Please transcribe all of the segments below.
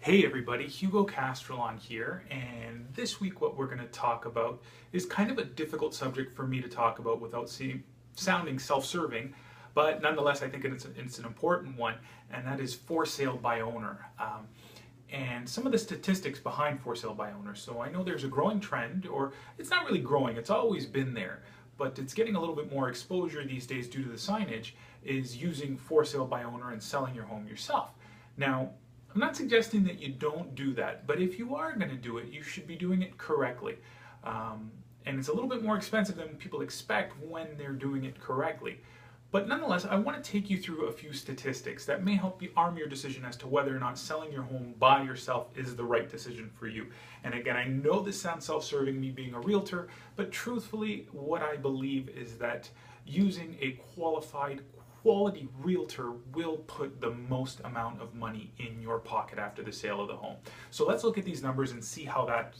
Hey everybody, Hugo Castrillon here, and this week what we're going to talk about is kind of a difficult subject for me to talk about without sounding self-serving, but nonetheless I think it's an important one, and that is for sale by owner. And some of the statistics behind for sale by owner. So I know there's a growing trend, or it's not really growing, it's always been there, but it's getting a little bit more exposure these days due to the signage, is using for sale by owner and selling your home yourself. Now, I'm not suggesting that you don't do that, but if you are going to do it, you should be doing it correctly. And it's a little bit more expensive than people expect when they're doing it correctly. But nonetheless, I want to take you through a few statistics that may help you arm your decision as to whether or not selling your home by yourself is the right decision for you. And again, I know this sounds self-serving, me being a realtor, but truthfully, what I believe is that using a quality realtor will put the most amount of money in your pocket after the sale of the home. So let's look at these numbers and see how that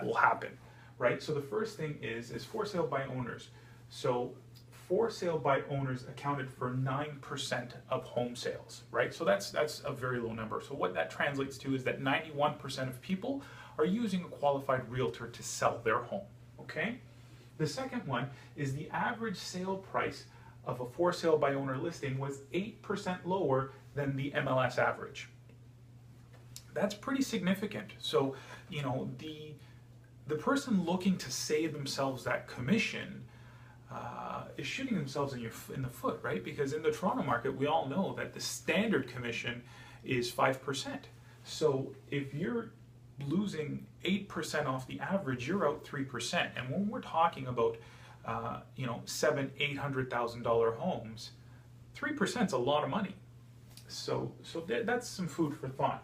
will happen, right? So the first thing is for sale by owners. So for sale by owners accounted for 9% of home sales, right? So that's a very low number. So what that translates to is that 91% of people are using a qualified realtor to sell their home, okay? The second one is the average sale price of a for sale by owner listing was 8% lower than the MLS average. That's pretty significant. So, you know, the person looking to save themselves that commission is shooting themselves in the foot, right? Because in the Toronto market, we all know that the standard commission is 5%. So if you're losing 8% off the average, you're out 3%. And when we're talking about $700,000-800,000 homes, 3% is a lot of money. So that's some food for thought.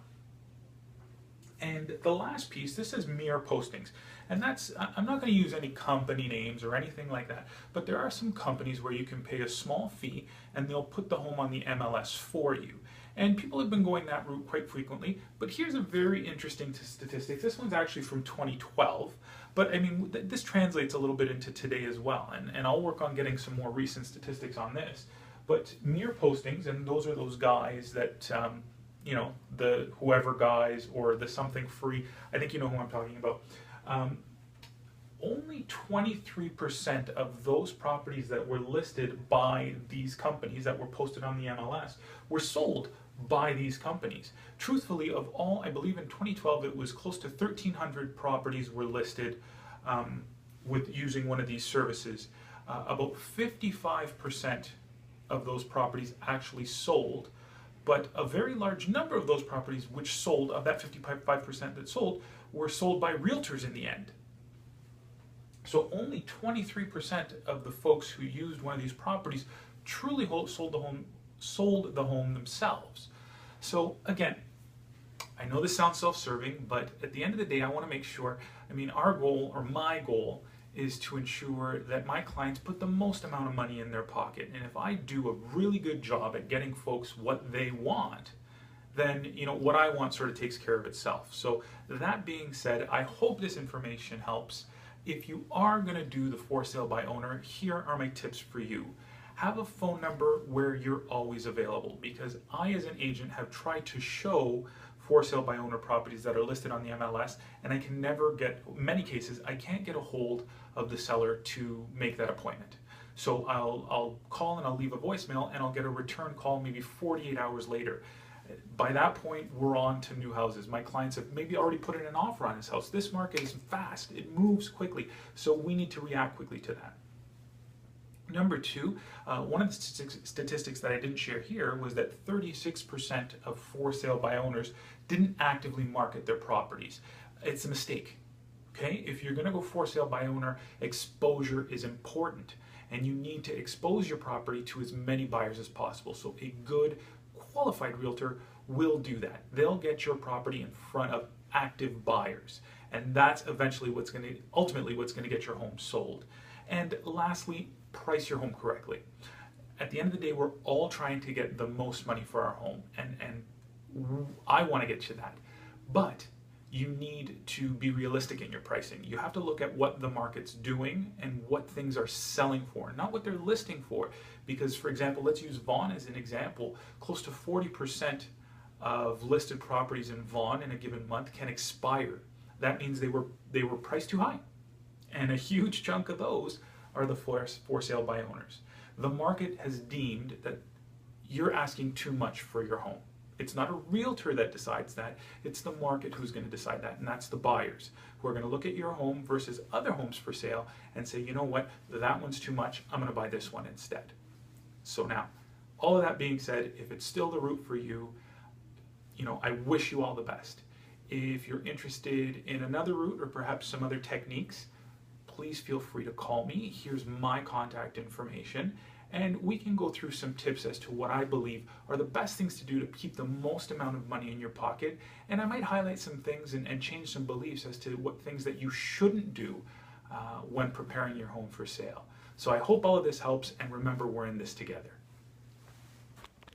And the last piece, this is mere postings. And that's, I'm not going to use any company names or anything like that, but there are some companies where you can pay a small fee and they'll put the home on the MLS for you. And people have been going that route quite frequently, but here's a very interesting statistic. This one's actually from 2012, but I mean, this translates a little bit into today as well, and I'll work on getting some more recent statistics on this. But mere postings, and those are those guys that, the whoever guys or the something free, I think you know who I'm talking about. Only 23% of those properties that were listed by these companies that were posted on the MLS were sold by these companies. Truthfully, of all, I believe in 2012 it was close to 1,300 properties were listed with using one of these services. About 55% of those properties actually sold, but a very large number of those properties which sold, of that 55% that sold, were sold by realtors in the end. So only 23% of the folks who used one of these properties truly sold the home themselves. So again, I know this sounds self-serving, but at the end of the day, I want to make sure, our goal, or my goal, is to ensure that my clients put the most amount of money in their pocket. And if I do a really good job at getting folks what they want, then what I want sort of takes care of itself. So that being said, I hope this information helps. If you are going to do the for sale by owner, here are my tips for you. Have a phone number where you're always available, because I as an agent have tried to show for sale by owner properties that are listed on the MLS, and I can never get, in many cases, I can't get a hold of the seller to make that appointment. So I'll call and I'll leave a voicemail and I'll get a return call maybe 48 hours later. By that point, we're on to new houses. My clients have maybe already put in an offer on his house. This market is fast, it moves quickly, so we need to react quickly to that. Number two, one of the statistics that I didn't share here was that 36% of for sale by owners didn't actively market their properties. It's a mistake, okay? If you're gonna go for sale by owner, exposure is important, and you need to expose your property to as many buyers as possible. So a good qualified realtor will do that. They'll get your property in front of active buyers, and that's ultimately what's going to get your home sold. And lastly, price your home correctly. At the end of the day, we're all trying to get the most money for our home, and I want to get you that. But you need to be realistic in your pricing. You have to look at what the market's doing and what things are selling for, not what they're listing for. Because, for example, let's use Vaughan as an example. Close to 40% of listed properties in Vaughan in a given month can expire. That means they were priced too high. And a huge chunk of those are the for sale by owners. The market has deemed that you're asking too much for your home. It's not a realtor that decides that, it's the market who's going to decide that, and that's the buyers who are going to look at your home versus other homes for sale and say, you know what, that one's too much, I'm going to buy this one instead. So now, all of that being said, if it's still the route for you, I wish you all the best. If you're interested in another route or perhaps some other techniques, please feel free to call me. Here's my contact information, and we can go through some tips as to what I believe are the best things to do to keep the most amount of money in your pocket. And I might highlight some things and change some beliefs as to what things that you shouldn't do when preparing your home for sale. So I hope all of this helps, and remember, we're in this together.